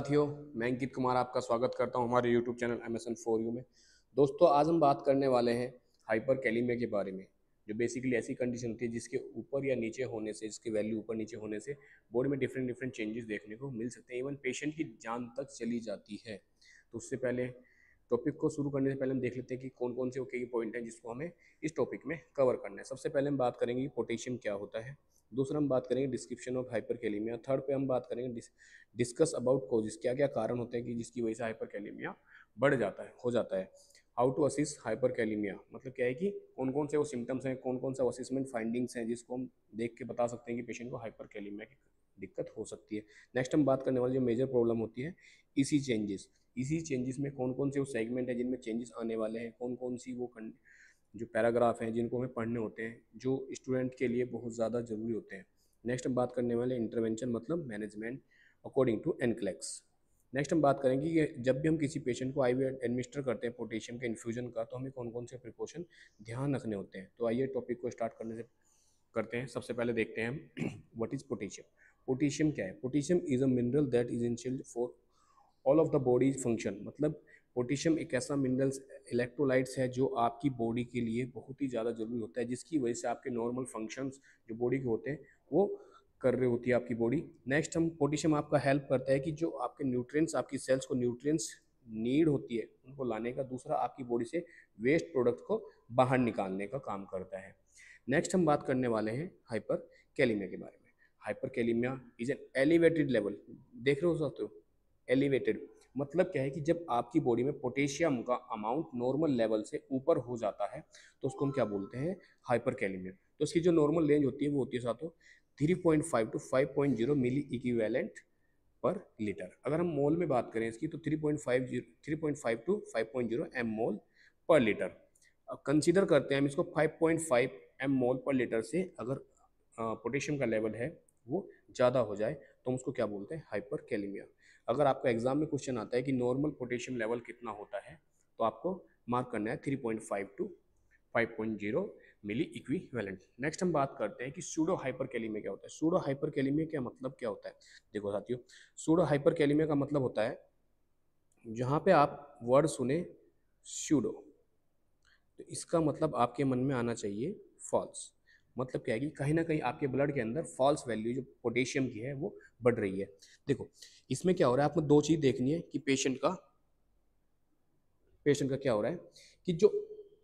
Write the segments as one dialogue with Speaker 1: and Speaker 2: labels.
Speaker 1: साथियों, मैं अंकित कुमार आपका स्वागत करता हूं हमारे YouTube channel MSN for you में। दोस्तों, आज हम बात करने वाले हैं हाइपर कैलीमिया के बारे में, जो बेसिकली ऐसी कंडीशन होती है जिसके ऊपर या नीचे होने से, जिसकी वैल्यू ऊपर नीचे होने से बॉडी में डिफरेंट डिफरेंट चेंजेस देखने को मिल सकते हैं। इवन पेशेंट की जान तक चली जाती है। तो उससे पहले टॉपिक को शुरू करने से पहले हम देख लेते हैं कि कौन कौन से ओके पॉइंट हैं जिसको हमें इस टॉपिक में कवर करना है। सबसे पहले हम बात करेंगे कि पोटेशियम क्या होता है। दूसरा हम बात करेंगे डिस्क्रिप्शन ऑफ हाइपरकैलेमिया। थर्ड पे हम बात करेंगे डिस्कस अबाउट कॉजेस, क्या क्या कारण होते हैं कि जिसकी वजह से हाइपरकैलेमिया बढ़ जाता है, हो जाता है। हाउ टू असिस्ट हाइपरकैलेमिया, मतलब क्या है कि कौन कौन से वो सिम्टम्स हैं, कौन कौन सा असेसमेंट फाइंडिंग्स हैं जिसको हम देख के बता सकते हैं कि पेशेंट को हाइपरकैलेमिया की दिक्कत हो सकती है। नेक्स्ट हम बात करने वाली जो मेजर प्रॉब्लम होती है, इसी चेंजेस। इसी चेंजेस में कौन कौन से वो सेगमेंट है जिनमें चेंजेस आने वाले हैं, कौन कौन सी वो जो पैराग्राफ हैं जिनको हमें पढ़ने होते हैं, जो स्टूडेंट के लिए बहुत ज़्यादा जरूरी होते हैं। नेक्स्ट हम बात करने वाले इंटरवेंशन, मतलब management according to NCLEX. Next हम बात करेंगे कि जब भी हम किसी पेशेंट को आईवी एडमिनिस्टर करते हैं पोटेशियम के इन्फ्यूजन का, तो हमें कौन कौन से प्रिकॉशन ध्यान रखने होते हैं। तो आइए टॉपिक को स्टार्ट करने से करते हैं। सबसे पहले देखते हैं हम व्हाट इज पोटेशियम। पोटेशियम क्या है? Potassium is a mineral that is essential for all of the body function. मतलब पोटेशियम एक ऐसा मिनरल्स इलेक्ट्रोलाइट्स है जो आपकी बॉडी के लिए बहुत ही ज़्यादा जरूरी होता है, जिसकी वजह से आपके नॉर्मल फंक्शंस जो बॉडी के होते हैं वो कर रही होती है आपकी बॉडी। नेक्स्ट हम पोटेशियम आपका हेल्प करता है कि जो आपके न्यूट्रिएंट्स, आपकी सेल्स को न्यूट्रिएंट्स नीड होती है उनको लाने का। दूसरा, आपकी बॉडी से वेस्ट प्रोडक्ट को बाहर निकालने का काम करता है। नेक्स्ट हम बात करने वाले हैं हाइपर कैलीमिया के बारे में। Hyper kalaemia is an elevated level, देख रहे हो दोस्तों, एलिवेटेड मतलब क्या है कि जब आपकी बॉडी में पोटेशियम का अमाउंट नॉर्मल लेवल से ऊपर हो जाता है तो उसको हम क्या बोलते हैं? Hyper kalaemia. तो इसकी जो नॉर्मल रेंज होती है वो होती है साथियों 3.5 to 5.0 milliequivalent per litre. अगर हम मोल में बात करें इसकी तो 3.5 टू 5.0 एम मोल पर लीटर। कंसीडर करते हैं हम इसको 5.5 एम मोल पर लीटर से अगर पोटेशियम का लेवल है वो ज़्यादा हो जाए तो हम उसको क्या बोलते हैं? Hyper kalaemia. अगर आपका एग्जाम में क्वेश्चन आता है कि नॉर्मल पोटेशियम लेवल कितना होता है तो आपको मार्क करना है 3.5 टू 5.0 मिली इक्विवेलेंट। नेक्स्ट हम बात करते हैं कि सूडो हाइपर कैलीमिया क्या होता है। सूडो हाइपर कैलीमिया का मतलब क्या होता है? देखो साथियों, सूडो हाइपर कैलीमिया का मतलब होता है जहाँ पे आप वर्ड सुने सूडो तो इसका मतलब आपके मन में आना चाहिए फॉल्स। मतलब क्या है कि कहीं ना कहीं आपके ब्लड के अंदर फॉल्स वैल्यू जो पोटेशियम की है वो बढ़ रही है। देखो, इसमें क्या हो रहा है, आपको दो चीज देखनी है कि पेशेंट का क्या हो रहा है कि जो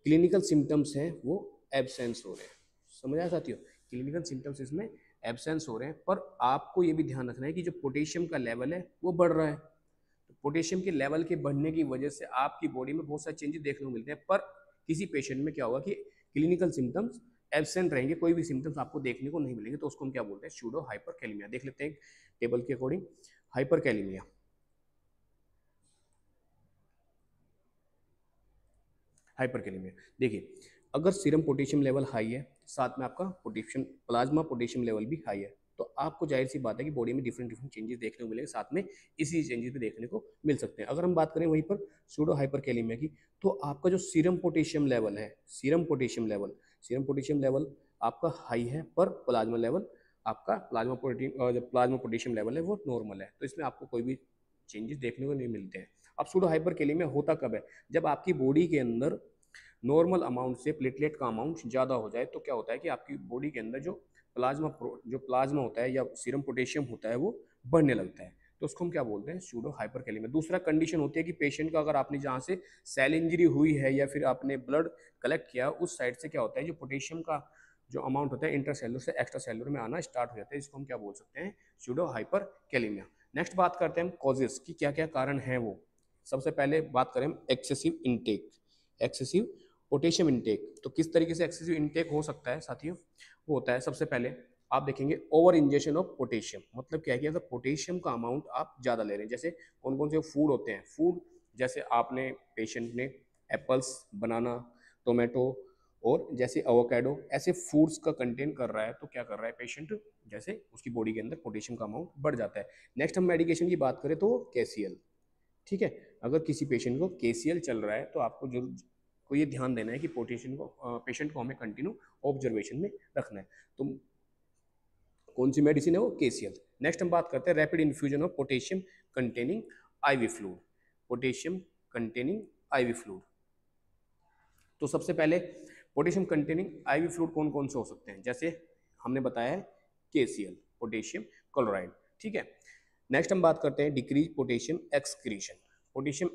Speaker 1: क्लिनिकल सिम्टम्स हैं वो एब्सेंस हो रहे हैं। समझ आया साथियों? क्लिनिकल सिम्टम्स इसमें एब्सेंस हो रहे हैं, पर आपको ये भी ध्यान रखना है कि जो पोटेशियम का लेवल है वो बढ़ रहा है। तो पोटेशियम के लेवल के बढ़ने की वजह से आपकी बॉडी में बहुत सारे चेंजेस देखने को मिलते हैं, पर किसी पेशेंट में क्या होगा कि क्लिनिकल सिम्टम्स एब्सेंट रहेंगे, कोई भी सिम्टम्स आपको देखने को नहीं मिलेंगे। तो उसको हम क्या बोलते हैं? Pseudo hyper kalaemia. देख लेते हैं टेबल के according. Hyper kalaemia, hyper kalaemia देखिए, अगर सीरम पोटेशियम लेवल हाई है, साथ में आपका पोटेशियम प्लाज्मा पोटेशियम लेवल भी हाई है, तो आपको जाहिर सी बात है कि बॉडी में डिफरेंट डिफरेंट चेंजेस देखने को मिलेंगे, साथ में इसी चेंजेस भी देखने को मिल सकते हैं। अगर हम बात करें वहीं पर सूडो हाइपर कैलीमिया की, तो आपका जो सीरम पोटेशियम लेवल है, सीरम पोटेशियम लेवल आपका हाई है, पर प्लाज्मा लेवल आपका प्लाज्मा पोटेशियम लेवल है वो नॉर्मल है। तो इसमें आपको कोई भी चेंजेस देखने को नहीं मिलते हैं। अब सूडो हाइपर कैलीमिया होता कब है? जब आपकी बॉडी के अंदर नॉर्मल अमाउंट से प्लेटलेट का अमाउंट ज़्यादा हो जाए। तो क्या होता है कि आपकी बॉडी के अंदर जो प्लाज्मा होता है या सीरम पोटेशियम होता है वो बढ़ने लगता है। तो उसको हम क्या बोलते हैं? Pseudo hyper kalaemia. दूसरा कंडीशन होती है कि पेशेंट का अगर आपने जहाँ से सेल इंजरी हुई है या फिर आपने ब्लड कलेक्ट किया उस साइड से क्या होता है, जो पोटेशियम का जो अमाउंट होता है इंटरसेलुलर से एक्स्ट्रा सेलुलर में आना स्टार्ट हो जाता है। इसको हम क्या बोल सकते हैं? Pseudo hyper kalaemia. नेक्स्ट बात करते हैं हम कॉजेस की, क्या क्या कारण है वो। सबसे पहले बात करें excessive intake, excessive potassium intake. तो किस तरीके से एक्सेसिव इनटेक हो सकता है साथियों? वो होता है, सबसे पहले आप देखेंगे ओवर इंजेक्शन ऑफ पोटेशियम। मतलब क्या है कि अगर पोटेशियम का अमाउंट आप ज़्यादा ले रहे हैं, जैसे कौन कौन से फूड होते हैं, फूड जैसे आपने पेशेंट ने एप्पल्स, बनाना, टोमेटो और जैसे एवोकाडो ऐसे फूड्स का कंटेन कर रहा है, तो क्या कर रहा है पेशेंट, जैसे उसकी बॉडी के अंदर पोटेशियम का अमाउंट बढ़ जाता है। नेक्स्ट हम मेडिकेशन की बात करें तो केसीएल, ठीक है। अगर किसी पेशेंट को केसीएल चल रहा है तो आपको जरूर को ये ध्यान देना है कि पोटेशियम को पेशेंट को हमें कंटिन्यू ऑब्जर्वेशन में रखना है। तो कौन सी मेडिसिन है वो? केसीएल। नेक्स्ट हम बात करते हैं rapid infusion of potassium containing IV fluid. Potassium containing IV fluid, तो सबसे पहले पोटेशियम कंटेनिंग आईवी फ्लूइड कौन कौन से हो सकते हैं, जैसे हमने बताया है KCl, पोटेशियम क्लोराइड, ठीक है। नेक्स्ट हम बात करते हैं decrease potassium excretion. Potassium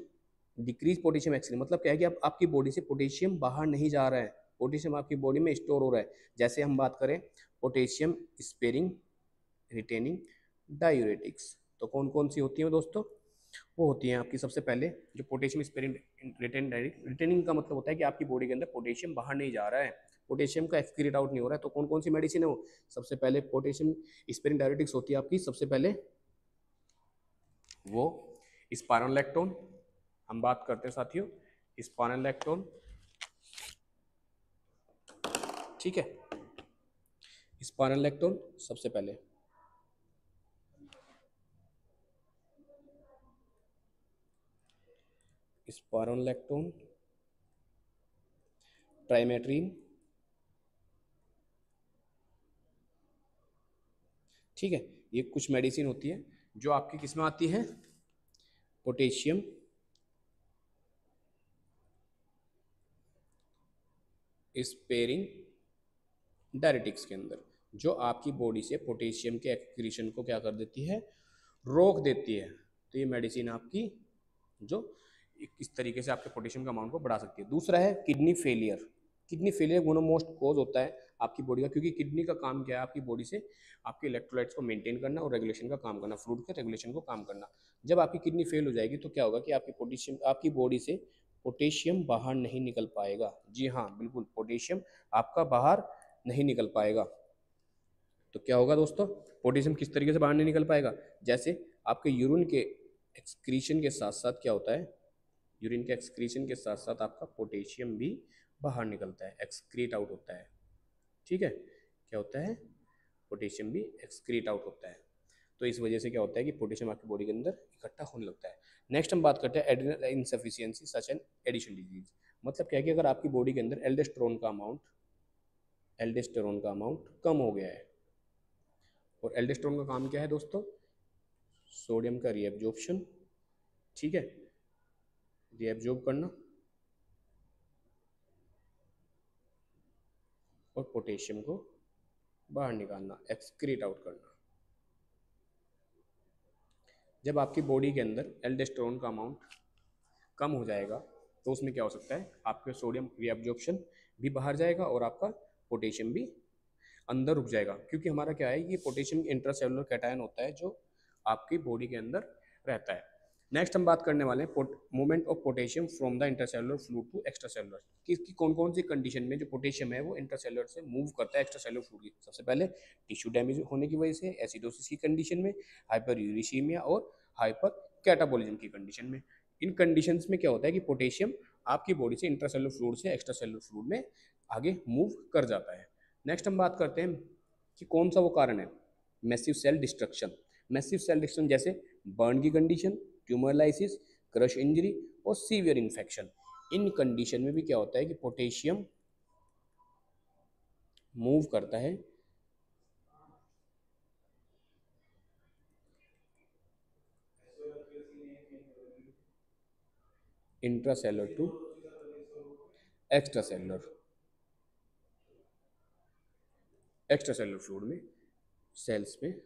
Speaker 1: decrease potassium excretion मतलब क्या है कि आपकी बॉडी से पोटेशियम बाहर नहीं जा रहा है, पोटेशियम आपकी बॉडी में स्टोर हो रहा है। जैसे हम बात करें पोटेशियम स्पेयरिंग रिटेनिंग डायूरेटिक्स, तो कौन कौन सी होती है दोस्तों, वो होती हैं आपकी सबसे पहले जो पोटेशियम स्पेयरिंग रिटेनिंग का मतलब होता है कि आपकी बॉडी के अंदर पोटेशियम बाहर नहीं जा रहा है, पोटेशियम का एक्सक्रीट आउट नहीं हो रहा है, तो कौन कौन सी मेडिसिन है वो, सबसे पहले पोटेशियम स्पेयरिंग डायूरेटिक्स होती है आपकी सबसे पहले वो स्पाइरोलैक्टोन, हम बात करते हैं साथियों स्पाइरोलैक्टोन, ठीक है। स्पाइरोलैक्टोन सबसे पहले, स्पाइरोलैक्टोन, ट्राइमेट्रीन, ठीक है। ये कुछ मेडिसिन होती है जो आपकी किस में आती है, पोटेशियम स्पेयरिंग डायरेटिक्स के अंदर, जो आपकी बॉडी से पोटेशियम के एक्सक्रीशन को क्या कर देती है, रोक देती है। तो ये मेडिसिन आपकी जो इस तरीके से आपके पोटेशियम का अमाउंट को बढ़ा सकती है। दूसरा है kidney failure. Kidney failure one of most cause होता है आपकी बॉडी का, क्योंकि किडनी का काम क्या है, आपकी बॉडी से आपके इलेक्ट्रोलाइट्स को मेंटेन करना और रेगुलेशन का काम करना, फ्लूइड के रेगुलेशन को काम करना। जब आपकी किडनी फेल हो जाएगी तो क्या होगा कि आपकी बॉडी से पोटेशियम बाहर नहीं निकल पाएगा। जी हाँ बिल्कुल, पोटेशियम आपका बाहर नहीं निकल पाएगा। तो क्या होगा दोस्तों, पोटेशियम किस तरीके से बाहर नहीं निकल पाएगा, जैसे आपके यूरिन के एक्सक्रीशन के साथ साथ क्या होता है, यूरिन के एक्सक्रीशन के साथ साथ आपका पोटेशियम भी बाहर निकलता है, एक्सक्रीट आउट होता है, ठीक है। क्या होता है, पोटेशियम भी एक्सक्रीट आउट होता है। तो इस वजह से क्या होता है कि पोटेशियम आपकी बॉडी के अंदर इकट्ठा होने लगता है। नेक्स्ट हम बात करते हैं adrenal insufficiency such an Addison disease. मतलब क्या है कि अगर आपकी बॉडी के अंदर एल्डोस्टेरोन का अमाउंट कम हो गया है, और एल्डोस्टेरोन का काम क्या है दोस्तों, सोडियम का रीएब्जॉर्प्शन, ठीक है, रीएब्जॉर्ब करना और पोटेशियम को बाहर निकालना, एक्सक्रीट आउट करना। जब आपकी बॉडी के अंदर एल्डोस्टेरोन का अमाउंट कम हो जाएगा तो उसमें क्या हो सकता है, आपके सोडियम रीअब्जॉर्प्शन भी बाहर जाएगा और आपका पोटेशियम भी अंदर रुक जाएगा, क्योंकि हमारा क्या है, ये पोटेशियम इंट्रासेलुलर कैटायन होता है जो आपकी बॉडी के अंदर रहता है। नेक्स्ट हम बात करने वाले हैं movement of potassium from the intercellular fluid to extracellular, कि कौन कौन सी कंडीशन में जो पोटेशियम है वो इंटरसेलुलर से मूव करता है एक्स्ट्रासेलुलर फ्लूइड की। सबसे पहले टिश्यू डैमेज होने की वजह से, एसिडोसिस की कंडीशन में, हाइपर यूरिसीमिया और हाइपर कैटाबोलिज्म की कंडीशन में। इन कंडीशंस में क्या होता है कि पोटेशियम आपकी बॉडी से इंट्रासेलुलर फ्लूइड से एक्स्ट्रासेलुलर फ्लूइड में आगे मूव कर जाता है। नेक्स्ट हम बात करते हैं कि कौन सा वो कारण है, massive cell destruction. Massive cell destruction जैसे बर्न की condition, tumour lysis, crush injury और सीवियर इन्फेक्शन। इन कंडीशन में भी क्या होता है कि पोटेशियम मूव करता है इंट्रासेलुलर टू एक्स्ट्रासेलुलर फ्लूइड में, सेल्स में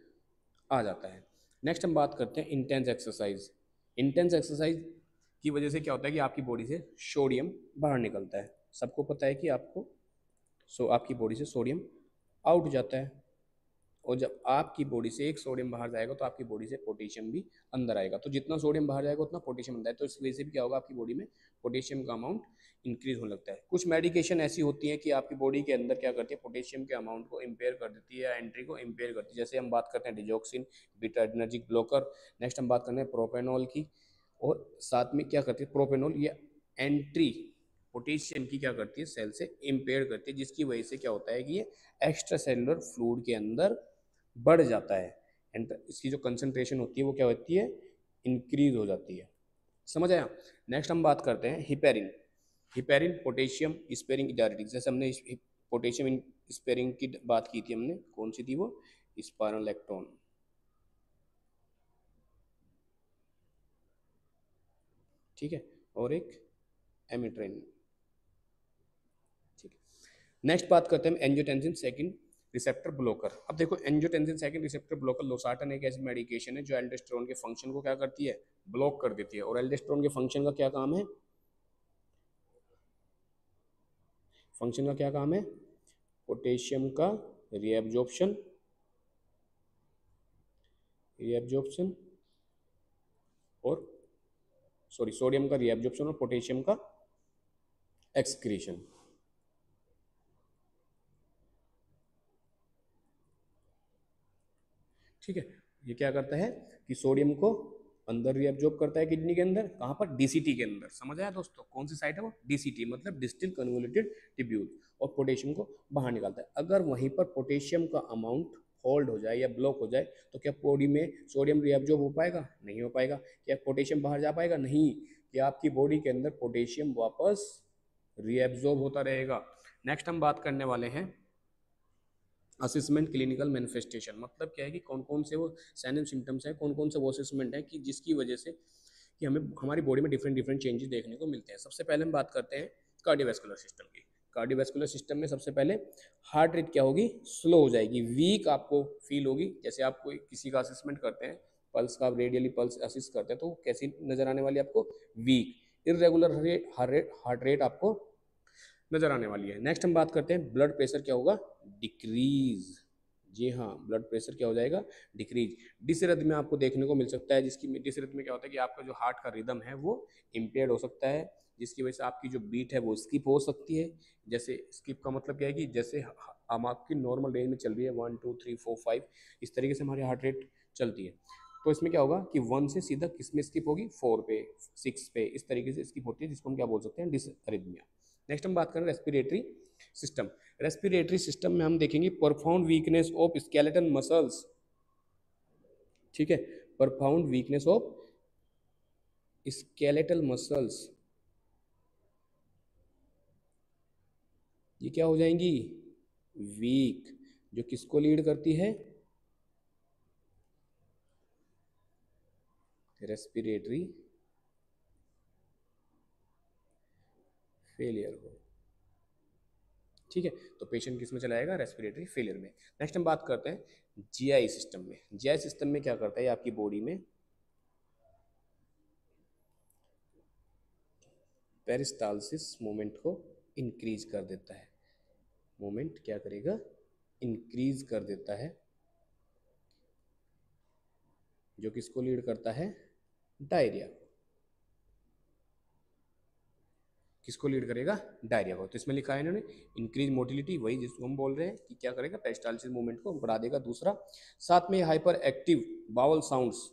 Speaker 1: आ जाता है। नेक्स्ट हम बात करते हैं इंटेंस एक्सरसाइज। इंटेंस एक्सरसाइज की वजह से क्या होता है कि आपकी बॉडी से सोडियम बाहर निकलता है। सबको पता है कि आपकी बॉडी से सोडियम आउट हो जाता है, और जब आपकी बॉडी से एक सोडियम बाहर जाएगा तो आपकी बॉडी से पोटेशियम भी अंदर आएगा। तो जितना सोडियम बाहर जाएगा उतना पोटेशियम अंदर है, तो इस वजह से भी क्या होगा, आपकी बॉडी में पोटेशियम का अमाउंट इंक्रीज होने लगता है। कुछ मेडिकेशन ऐसी होती है कि आपकी बॉडी के अंदर क्या करती है, पोटेशियम के अमाउंट को इम्पेयर कर देती है या एंट्री को इम्पेयर करती है। जैसे हम बात करते हैं डिजॉक्सिन, बीटा एडर्जिक ब्लॉकर। नेक्स्ट हम बात करते हैं प्रोपेनॉल की, और साथ में क्या करती है प्रोपेनॉल, ये एंट्री पोटेशियम की क्या करती है, सेल से इम्पेयर करती है, जिसकी वजह से क्या होता है कि ये एक्स्ट्रा सेलुलर फ्लूइड के अंदर बढ़ जाता है, एंड इसकी जो कंसंट्रेशन होती है वो क्या होती है, इंक्रीज हो जाती है। समझ आया। नेक्स्ट हम बात करते हैं हिपेरिन पोटेशियम स्पेयरिंग डायरेटिक। जैसे हमने पोटेशियम स्पेयरिंग की बात की थी, हमने कौन सी थी वो, स्पाइरोलैक्टोन, ठीक है, और एक एमिट्रेनिन। ठीक है, नेक्स्ट बात करते हैं एंजियोटेंसिन सेकंड रिसेप्टर ब्लॉकर। अब देखो angiotensin second receptor blocker losartan एक ऐसी मेडिकेशन है जो एल्डोस्टेरोन के फंक्शन को क्या करती है, ब्लॉक कर देती है। और एल्डोस्टेरोन के फंक्शन का क्या काम है, फंक्शन का क्या काम है, पोटेशियम का रीएब्जॉर्प्शन, रीएब्जॉर्प्शन और सॉरी सोडियम का रीएब्जॉर्प्शन और पोटेशियम का एक्सक्रीशन। ठीक है, ये क्या करता है कि सोडियम को अंदर रीअब्जॉर्ब करता है किडनी के अंदर, कहाँ पर, डीसीटी के अंदर। समझ आया दोस्तों, कौन सी साइट है वो, डीसीटी मतलब डिस्टिल कन्वोल्यूटेड ट्यूब्यूल। और पोटेशियम को बाहर निकालता है। अगर वहीं पर पोटेशियम का अमाउंट होल्ड हो जाए या ब्लॉक हो जाए तो क्या बॉडी में सोडियम रीअब्जॉर्ब हो पाएगा, नहीं हो पाएगा। क्या पोटेशियम बाहर जा पाएगा, नहीं। क्या आपकी बॉडी के अंदर पोटेशियम वापस रीअब्जॉर्ब होता रहेगा। नेक्स्ट हम बात करने वाले हैं असेसमेंट क्लिनिकल मैनिफेस्टेशन। मतलब क्या है कि कौन कौन से वो साइन एंड सिम्टम्स हैं, कौन कौन से वो असेसमेंट है कि जिसकी वजह से कि हमें हमारी बॉडी में डिफरेंट डिफरेंट चेंजेस देखने को मिलते हैं। सबसे पहले हम बात करते हैं कार्डियोवैस्कुलर सिस्टम की। कार्डियोवैस्कुलर सिस्टम में सबसे पहले हार्ट रेट क्या होगी, स्लो हो जाएगी, वीक आपको फील होगी। जैसे आप कोई किसी का असेसमेंट करते हैं, पल्स का रेडियली पल्स असिस्ट करते हैं तो कैसी नजर आने वाली आपको, वीक। इरेगुलर हार्ट रेट आपको नजर आने वाली है। नेक्स्ट हम बात करते हैं ब्लड प्रेशर क्या होगा, डिक्रीज। जी हाँ, ब्लड प्रेशर क्या हो जाएगा, डिक्रीज। डिसरिथम में आपको देखने को मिल सकता है, जिसकी डिसरिथम में क्या होता है कि आपका जो हार्ट का रिदम है वो इम्पेयर्ड हो सकता है, जिसकी वजह से आपकी जो बीट है वो स्किप हो सकती है। जैसे स्किप का मतलब क्या है कि जैसे हम आपकी नॉर्मल रेंज में चल रही है 1 2 3 4 5, इस तरीके से हमारी हार्ट रेट चलती है। तो इसमें क्या होगा कि 1 से सीधा किस में स्किप होगी, 4 पे, 6 पे, इस तरीके से स्किप होती है, जिसको हम क्या बोल सकते हैं, डिसअरिथमिया। नेक्स्ट हम बात करें रेस्पिरेटरी सिस्टम। रेस्पिरेटरी सिस्टम में हम देखेंगे परफाउंड वीकनेस ऑफ स्केलेटन मसल्स। ठीक है, परफाउंड वीकनेस ऑफ स्केलेटल मसल्स, ये क्या हो जाएंगी, वीक। जो किसको लीड करती है, रेस्पिरेटरी फेलियर को। ठीक है, तो पेशेंट किस में चला जाएगा, रेस्पिरेटरी फेलियर में। नेक्स्ट हम बात करते हैं जीआई सिस्टम में। जीआई सिस्टम में क्या करता है, आपकी बॉडी में पेरिस्टालसिस मूवमेंट को इंक्रीज कर देता है। मूवमेंट क्या करेगा, इंक्रीज कर देता है, जो किसको लीड करता है, डायरिया। किसको लीड करेगा, डायरिया को। तो इसमें लिखा है इन्होंने इंक्रीज मोटिलिटी, वही जिसको हम बोल रहे हैं कि क्या करेगा, पेरिस्टालसिस मूवमेंट को बढ़ा देगा। दूसरा, साथ में हाइपर एक्टिव बाउल साउंड्स,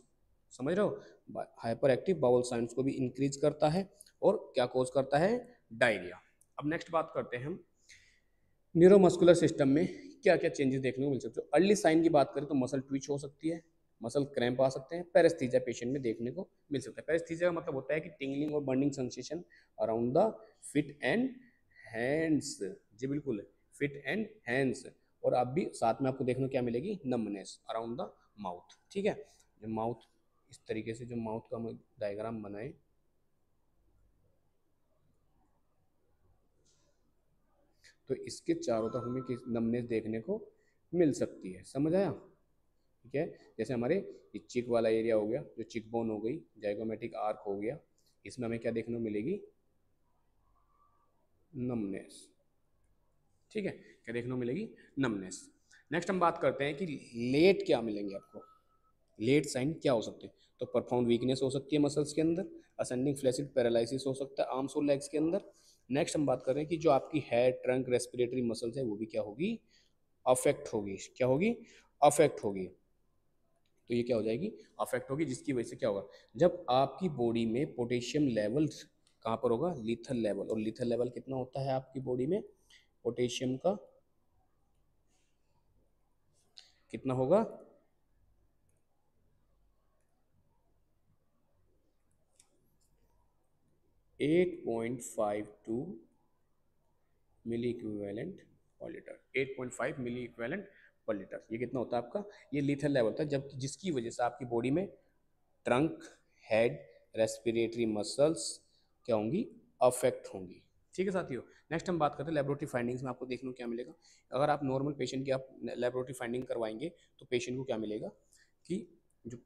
Speaker 1: समझ रहे हो, हाइपर एक्टिव बाउल साउंड्स को भी इंक्रीज करता है और क्या कॉज करता है, डायरिया। अब नेक्स्ट बात करते हैं हम न्यूरोमस्कुलर सिस्टम में क्या क्या चेंजेस देखने को मिल सकते हैं। अर्ली साइन की बात करें तो मसल ट्विच हो सकती है, मसल क्रैम्प आ सकते हैं, पैरेस्थीसिया पेशेंट में देखने को मिल सकता है। पैरेस्थीसिया का मतलब होता है कि टिंगलिंग और burning sensation around the feet and hands. जी बिल्कुल, फिट एंड हैंड्स। और अब भी साथ में आपको देखने को क्या मिलेगी, नमनेस अराउंड द माउथ। ठीक है, जो माउथ इस तरीके से जो माउथ का हम डायग्राम बनाए, तो इसके चारों तरफ हमें किस नमनेस देखने को मिल सकती है। समझ आया, ठीक है। जैसे हमारे ये चिक वाला एरिया हो गया, जो चिक बोन हो गई, जाइगोमेटिक आर्क हो गया, इसमें हमें क्या देखने को मिलेगी, नमनेस। ठीक है, क्या देखने को मिलेगी, नमनेस। नेक्स्ट हम बात करते हैं कि लेट क्या मिलेंगे आपको, लेट साइन क्या हो सकते हैं। तो परफाउंड वीकनेस हो सकती है मसल्स के अंदर, असेंडिंग फ्लैसिड पैरालिसिस हो सकता है आर्म्स और लेग्स के अंदर। नेक्स्ट हम बात कर रहे हैं कि जो आपकी हेड ट्रंक रेस्पिरेटरी मसल्स है वो भी क्या होगी, अफेक्ट होगी। क्या होगी, अफेक्ट होगी। तो ये क्या हो जाएगी, अफेक्ट होगी, जिसकी वजह से क्या होगा, जब आपकी बॉडी में पोटेशियम लेवल कहाँ पर होगा, लीथल लेवल। और लीथल लेवल कितना होता है आपकी बॉडी में, पोटेशियम का कितना होगा, 8.52 मिली इक्विवेलेंट पर लीटर। 8.5 मिली इक्विवेलेंट पर लीटर, ये कितना होता है आपका, ये लीथल लेवल होता है, जब जिसकी वजह से आपकी बॉडी में ट्रंक, हेड, रेस्पिरेटरी मसल्स क्या होंगी, अफेक्ट होंगी। ठीक है साथियों। नेक्स्ट हम बात करते हैं लेबोरेटरी फाइंडिंग्स में आपको देखने को क्या मिलेगा। अगर आप नॉर्मल पेशेंट की आप लेबोरेटरी फाइंडिंग करवाएंगे तो पेशेंट को क्या मिलेगा कि जो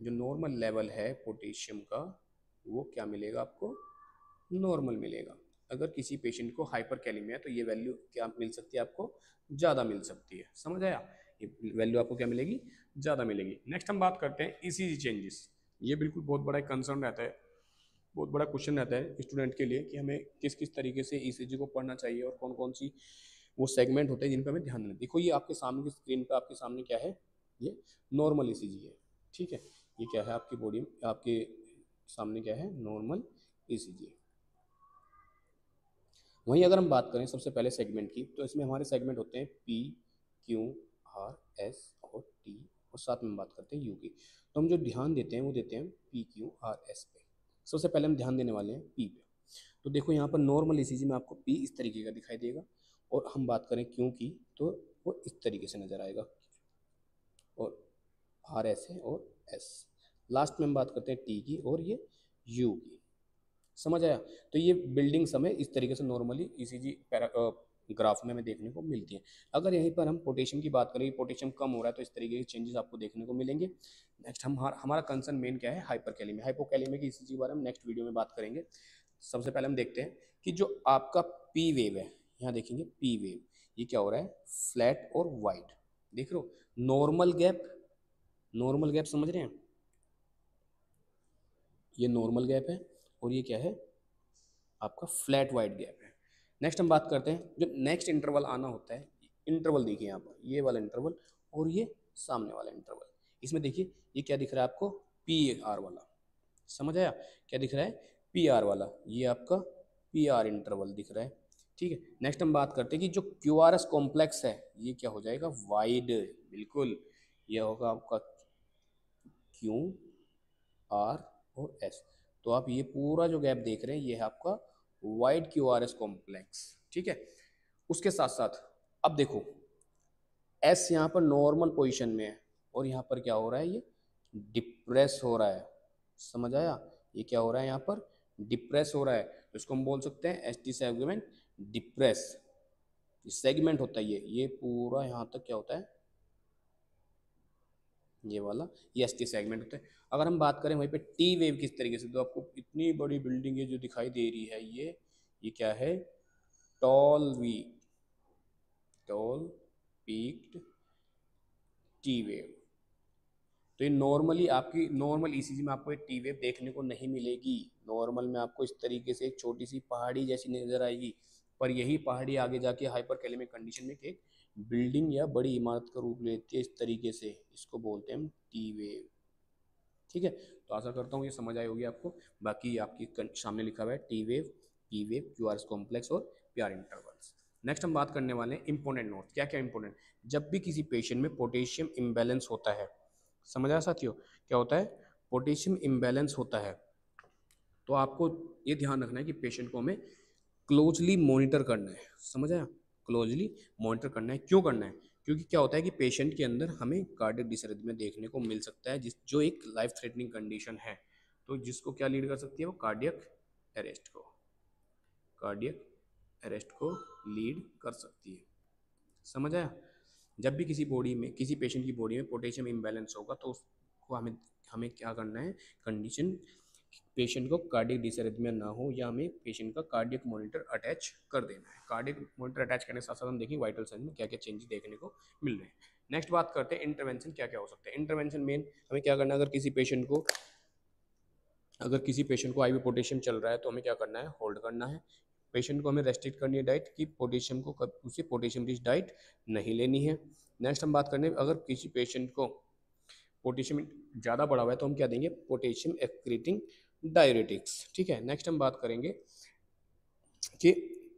Speaker 1: जो नॉर्मल लेवल है पोटेशियम का वो क्या मिलेगा आपको, नॉर्मल मिलेगा। अगर किसी पेशेंट को हाइपरकैलेमिया है तो ये वैल्यू क्या मिल सकती है आपको, ज़्यादा मिल सकती है। समझ आया, ये वैल्यू आपको क्या मिलेगी, ज़्यादा मिलेगी। नेक्स्ट हम बात करते हैं ईसीजी चेंजेस। ये बिल्कुल बहुत बड़ा कंसर्न रहता है, बहुत बड़ा क्वेश्चन रहता है स्टूडेंट के लिए कि हमें किस किस तरीके से ईसीजी को पढ़ना चाहिए और कौन कौन सी वो सेगमेंट होते हैं जिन पर हमें ध्यान देना। देखो ये आपके सामने की स्क्रीन पर आपके सामने क्या है, ये नॉर्मल ईसीजी है। ठीक है, ये क्या है आपकी बॉडी में, आपके सामने क्या है, नॉर्मल ईसीजी। वहीं अगर हम बात करें सबसे पहले सेगमेंट की, तो इसमें हमारे सेगमेंट होते हैं पी, क्यू, आर, एस और टी, और साथ में हम बात करते हैं यू की। तो हम जो ध्यान देते हैं वो देते हैं पी, क्यू, आर, एस पे। सबसे पहले हम ध्यान देने वाले हैं पी पे। तो देखो यहाँ पर नॉर्मल ईसीजी में आपको पी इस तरीके का दिखाई देगा, और हम बात करें क्यू की तो वो इस तरीके से नजर आएगा, और आर ऐस है और एस। लास्ट में हम बात करते हैं टी की और ये यू की। समझ आया। तो ये बिल्डिंग समय इस तरीके से नॉर्मली ईसीजी ग्राफ में हमें देखने को मिलती है। अगर यहीं पर हम पोटेशियम की बात करें, पोटेशियम कम हो रहा है तो इस तरीके के चेंजेस आपको देखने को मिलेंगे। नेक्स्ट हमारा कंसर्न मेन क्या है, हाइपरकैलेमिया। हाइपोकैलेमिया की ईसीजी के बारे में नेक्स्ट वीडियो में बात करेंगे। सबसे पहले हम देखते हैं कि जो आपका पी वेव है, यहाँ देखेंगे पी वेव, ये क्या हो रहा है, फ्लैट और वाइड। देख रहे हो, नॉर्मल गैप, नॉर्मल गैप समझ रहे हैं, ये नॉर्मल गैप है और ये क्या है आपका फ्लैट वाइड गैप है। नेक्स्ट हम बात करते हैं जो नेक्स्ट इंटरवल आना होता है, इंटरवल देखिए यहाँ पर, ये वाला इंटरवल और ये सामने वाला इंटरवल। इसमें देखिए ये क्या दिख रहा है आपको, पी आर वाला। समझ आया, क्या दिख रहा है, पी आर वाला, ये आपका पी आर इंटरवल दिख रहा है। ठीक है, नेक्स्ट हम बात करते हैं कि जो क्यू आर एस कॉम्प्लेक्स है ये क्या हो जाएगा, वाइड। बिल्कुल, ये होगा आपका क्यू, आर और एस। तो आप ये पूरा जो गैप देख रहे हैं ये है आपका wide Q R S complex. ठीक है, उसके साथ साथ अब देखो एस यहाँ पर नॉर्मल पोजीशन में है और यहाँ पर क्या हो रहा है, ये डिप्रेस हो रहा है। समझ आया, ये क्या हो रहा है यहाँ पर, डिप्रेस हो रहा है। तो इसको हम बोल सकते हैं S T segment depress. Segment होता है ये पूरा यहाँ तक क्या होता है, ये वाला ये एस टी सेगमेंट होता है। अगर हम बात करें वहीं पे टी वेव किस तरीके से, तो आपको इतनी बड़ी बिल्डिंग है जो दिखाई दे रही है, ये क्या है, tall V, tall peaked T wave. तो ये नॉर्मली आपकी नॉर्मल ईसीजी में आपको एक टी वेव देखने को नहीं मिलेगी। नॉर्मल में आपको इस तरीके से एक छोटी सी पहाड़ी जैसी नजर आएगी, पर यही पहाड़ी आगे जाके हाइपरकैलेमिक कंडीशन में एक बिल्डिंग या बड़ी इमारत का रूप लेती है इस तरीके से, इसको बोलते हैं हम टी वेव। ठीक है, तो आशा करता हूँ ये समझ आई होगी आपको। बाकी आपकी सामने लिखा हुआ है T wave, P wave, Q R complex और पी आर इंटरवल्स। नेक्स्ट हम बात करने वाले हैं इंपॉर्टेंट नोट्स। क्या क्या इंपॉर्टेंट, जब भी किसी पेशेंट में पोटेशियम इम्बैलेंस होता है, समझ आया साथियों, क्या होता है, पोटेशियम इम्बैलेंस होता है, तो आपको ये ध्यान रखना है कि पेशेंट को हमें क्लोजली मॉनिटर करना है। समझ आया, क्लोजली मॉनिटर करना है। क्यों करना है, क्योंकि क्या होता है कि पेशेंट के अंदर हमें कार्डियक डिसरिथमिया देखने को मिल सकता है, जो एक लाइफ थ्रेटनिंग कंडीशन है, तो जिसको क्या लीड कर सकती है, वो कार्डियक अरेस्ट को, कार्डियक अरेस्ट को लीड कर सकती है। समझ आया, जब भी किसी बॉडी में, किसी पेशेंट की बॉडी में पोटेशियम इम्बैलेंस होगा तो उसको हमें हमें क्या करना है, कंडीशन पेशेंट को कार्डियक डिसरिथमिया ना हो, या हमें पेशेंट का कार्डियक मॉनिटर अटैच कर देना है। कार्डियक मॉनिटर अटैच करने के साथ साथ हम देखें वाइटल साइन में क्या क्या चेंजेस देखने को मिल रहे हैं। नेक्स्ट बात करते हैं इंटरवेंशन क्या क्या हो सकते हैं। इंटरवेंशन मेन हमें क्या करना है, अगर किसी पेशेंट को आईवी पोटेशियम चल रहा है तो हमें क्या करना है, होल्ड करना है। पेशेंट को हमें रेस्ट्रिक्ट करनी है डाइट कि पोटेशियम को कब उसे पोटेशियम रिच डाइट नहीं लेनी है। नेक्स्ट हम बात करने, अगर किसी पेशेंट को पोटेशियम ज़्यादा बढ़ा हुआ है तो हम क्या देंगे, पोटेशियम एक्रीटिंग डायरेटिक्स। ठीक है, नेक्स्ट हम बात करेंगे कि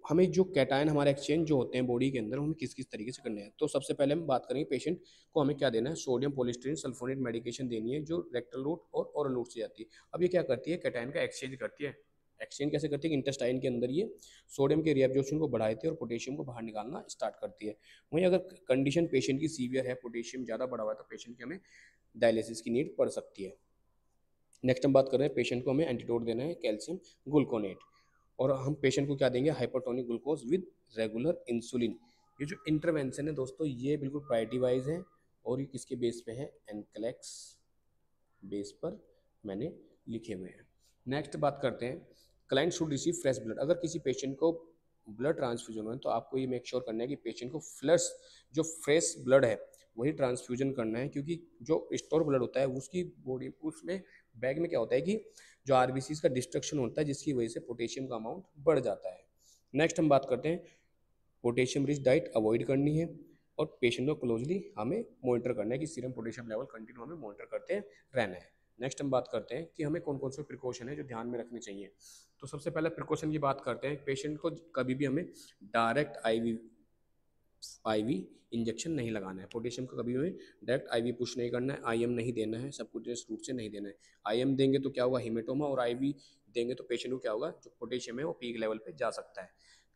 Speaker 1: हमें जो कैटायन हमारे एक्सचेंज जो होते हैं बॉडी के अंदर हमें किस किस तरीके से करने हैं। तो सबसे पहले हम बात करेंगे पेशेंट को हमें क्या देना है, सोडियम पॉलीस्टीरीन सल्फोनेट मेडिकेशन देनी है जो रेक्टल रूट और ओरल रूट से जाती है। अब ये क्या करती है, कैटायन का एक्सचेंज करती है। एक्सचेंज कैसे करती है, इंटेस्टाइन के अंदर ये सोडियम के रिएब्जॉर्प्शन को बढ़ाती है और पोटेशियम को बाहर निकालना स्टार्ट करती है। वहीं अगर कंडीशन पेशेंट की सीवियर है, पोटेशियम ज़्यादा बढ़ा हुआ है, तो पेशेंट की हमें डायलिसिस की नीड पड़ सकती है। नेक्स्ट हम बात कर रहे हैं पेशेंट को हमें एंटीडोट देना है कैल्शियम ग्लूकोनेट, और हम पेशेंट को क्या देंगे, hypertonic glucose with regular insulin. ये जो इंटरवेंशन है दोस्तों ये बिल्कुल प्रायोरिटी वाइज है, और ये किसके बेस पे है, एनक्लेक्स बेस पर मैंने लिखे हुए हैं। नेक्स्ट बात करते हैं, client should receive fresh blood. अगर किसी पेशेंट को ब्लड ट्रांसफ्यूजन हो तो आपको ये मेक श्योर करना है कि पेशेंट को फ्लश जो फ्रेश ब्लड है वही ट्रांसफ्यूजन करना है, क्योंकि जो स्टोर ब्लड होता है उसकी बॉडी उसमें बैग में क्या होता है कि जो आरबीसी का डिस्ट्रक्शन होता है, जिसकी वजह से पोटेशियम का अमाउंट बढ़ जाता है। नेक्स्ट हम बात करते हैं, पोटेशियम रिच डाइट अवॉइड करनी है, और पेशेंट को क्लोजली हमें मॉनिटर करना है कि सीरम पोटेशियम लेवल कंटिन्यू हमें मॉनिटर करते रहना है। नेक्स्ट हम बात करते हैं कि हमें कौन कौन से प्रिकॉशन है जो ध्यान में रखने चाहिए। तो सबसे पहले प्रिकॉशन की बात करते हैं, पेशेंट को कभी भी हमें डायरेक्ट आईवी इंजेक्शन नहीं लगाना है। पोटेशियम को कभी हमें डायरेक्ट आईवी पुश नहीं करना है, आईएम नहीं देना है, सबक्यूटेनियस रूट से नहीं देना है। आईएम देंगे तो क्या होगा, हिमेटोमा, और आईवी देंगे तो पेशेंट को क्या होगा, जो पोटेशियम है वो पीक लेवल पे जा सकता है।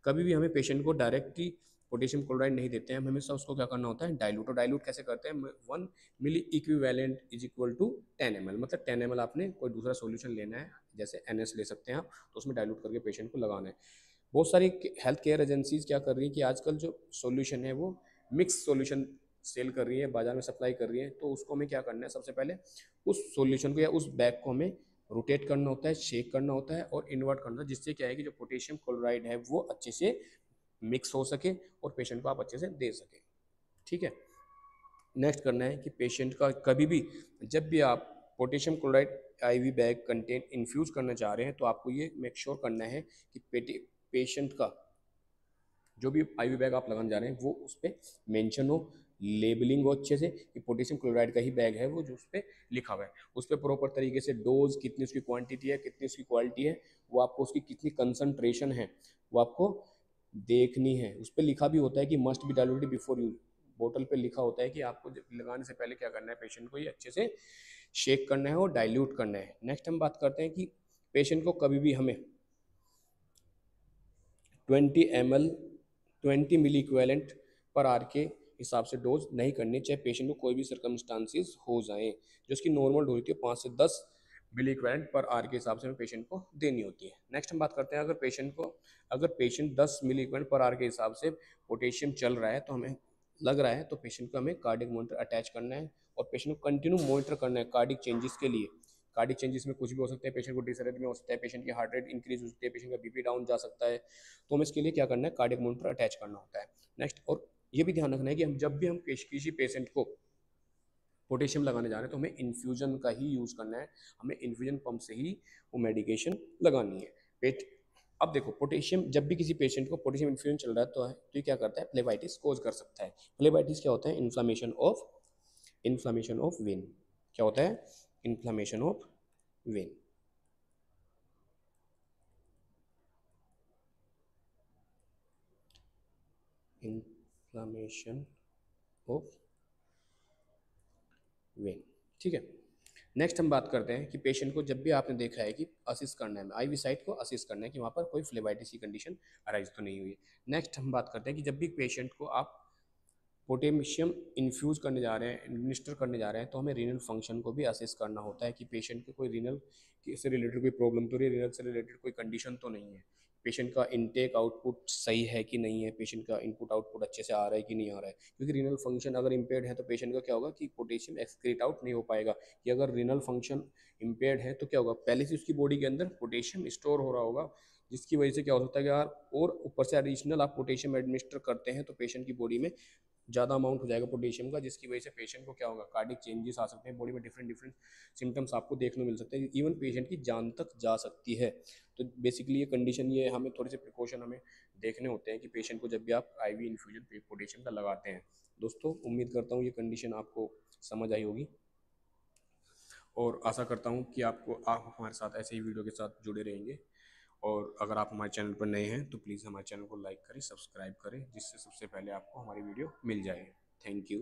Speaker 1: कभी भी हमें पेशेंट को डायरेक्टली पोटेशियम क्लोराइड नहीं देते हैं, हम हमेशा उसको क्या करना होता है, डाइल्यूट। और डाइल्यूट कैसे करते हैं, 1 milliequivalent is equal to 10 ml, मतलब 10 ml आपने कोई दूसरा सॉल्यूशन लेना है, जैसे NS ले सकते हैं आप, तो उसमें डाइल्यूट करके पेशेंट को लगाना है। बहुत सारी हेल्थ केयर एजेंसीज क्या कर रही है कि आजकल जो सॉल्यूशन है वो मिक्स सॉल्यूशन सेल कर रही है, बाजार में सप्लाई कर रही है, तो उसको हमें क्या करना है, सबसे पहले उस सॉल्यूशन को या उस बैग को हमें रोटेट करना होता है, शेक करना होता है और इन्वर्ट करना होता है, जिससे क्या है कि जो पोटेशियम क्लोराइड है वो अच्छे से मिक्स हो सके और पेशेंट को आप अच्छे से दे सके। ठीक है। नेक्स्ट करना है कि पेशेंट का कभी भी जब भी आप potassium chloride IV bag content infuse करना चाह रहे हैं तो आपको ये मेक श्योर करना है कि पेशेंट का जो भी आईवी बैग आप लगाने जा रहे हैं वो उस पर मेंशन हो, लेबलिंग हो अच्छे से कि पोटेशियम क्लोराइड का ही बैग है वो, जो उस पर लिखा हुआ है, उस पर प्रॉपर तरीके से डोज कितनी उसकी क्वांटिटी है, कितनी उसकी क्वालिटी है, वो आपको उसकी कितनी कंसनट्रेशन है वो आपको देखनी है। उस पर लिखा भी होता है कि must be diluted before use, बोतल पे लिखा होता है कि आपको लगाने से पहले क्या करना है, पेशेंट को ये अच्छे से शेक करना है और डाइल्यूट करना है। नेक्स्ट हम बात करते हैं कि पेशेंट को कभी भी हमें 20 ml 20 मिली इक्वेलेंट पर आर के हिसाब से डोज नहीं करनी, चाहे पेशेंट को कोई भी सर्कमस्टांसिस हो जाए। जो उसकी नॉर्मल डोज होती है 5 से 10 मिली इक्वेलेंट पर आर के हिसाब से हमें पेशेंट को देनी होती है। नेक्स्ट हम बात करते हैं, अगर पेशेंट 10 मिली इक्वेलेंट पर आर के हिसाब से पोटेशियम चल रहा है तो हमें लग रहा है तो पेशेंट को हमें कार्डियक मॉनिटर अटैच करना है और पेशेंट को कंटिन्यू मॉनिटर करना है कार्डियक चेंजेस के लिए। कार्डिक चेंजेस में कुछ भी हो सकता है, पेशेंट को डिसरेथमिया हो सकता है, पेशेंट की हार्ट रेट इंक्रीज हो सकती है, पेशेंट का बीपी डाउन जा सकता है, तो हमें इसके लिए क्या करना है, कार्डियक मॉनिटर अटैच करना होता है। नेक्स्ट, और ये भी ध्यान रखना है कि हम जब भी हम किसी पेशेंट को पोटेशियम लगाने जा रहे हैं तो हमें इन्फ्यूजन का ही यूज़ करना है, हमें इन्फ्यूजन पंप से ही वो मेडिकेशन लगानी है। पेट अब देखो, पोटेशियम जब भी किसी पेशेंट को पोटेशियम इन्फ्यूजन चल रहा है तो ये क्या करता है, फ्लेबाइटिस कोज कर सकता है। फ्लेबाइटिस क्या होता है, इन्फ्लामेशन ऑफ वेन। क्या होता है, inflammation of when. Inflammation of when. ठीक है। नेक्स्ट हम बात करते हैं कि पेशेंट को जब भी आपने देखा है कि असिस्ट करना है, आईवी साइट को असिस्ट करना है कि वहाँ पर कोई फ्लेबाइटिस की कंडीशन अराइज तो नहीं हुई। नेक्स्ट हम बात करते हैं कि जब भी पेशेंट को आप पोटेशियम इन्फ्यूज़ करने जा रहे हैं, एडमिनिस्टर करने जा रहे हैं, तो हमें रीनल फंक्शन को भी असेस करना होता है कि पेशेंट के कोई रीनल से रिलेटेड कोई प्रॉब्लम तो नहीं है, रीनल से रिलेटेड कोई कंडीशन तो नहीं है, पेशेंट का इनटेक आउटपुट सही है कि नहीं है, पेशेंट का इनपुट आउटपुट अच्छे से आ रहा है कि नहीं आ रहा है। क्योंकि रीनल फंक्शन अगर इम्पेयर्ड है तो पेशेंट का क्या होगा कि पोटेशियम एक्सक्रीट आउट नहीं हो पाएगा। कि अगर रीनल फंक्शन इम्पेयर्ड है तो क्या होगा, पहले से उसकी बॉडी के अंदर पोटेशियम स्टोर हो रहा होगा, जिसकी वजह से क्या हो सकता है कि यार और ऊपर से एडिशनल आप पोटेशियम एडमिनिस्टर करते हैं तो पेशेंट की बॉडी में ज़्यादा अमाउंट हो जाएगा पोटेशियम का, जिसकी वजह से पेशेंट को क्या होगा, कार्डिक चेंजेस आ सकते हैं, बॉडी में डिफरेंट डिफरेंट सिम्टम्स आपको देखने मिल सकते हैं, इवन पेशेंट की जान तक जा सकती है। तो बेसिकली ये कंडीशन, ये हमें थोड़े से प्रिकॉशन हमें देखने होते हैं कि पेशेंट को जब भी आप आईवी इन्फ्यूजन पोटेशियम का लगाते हैं। दोस्तों, उम्मीद करता हूँ ये कंडीशन आपको समझ आई होगी और आशा करता हूँ कि आप हमारे साथ ऐसे ही वीडियो के साथ जुड़े रहेंगे। और अगर आप हमारे चैनल पर नए हैं तो प्लीज़ हमारे चैनल को लाइक करें, सब्सक्राइब करें, जिससे सबसे पहले आपको हमारी वीडियो मिल जाए। Thank you.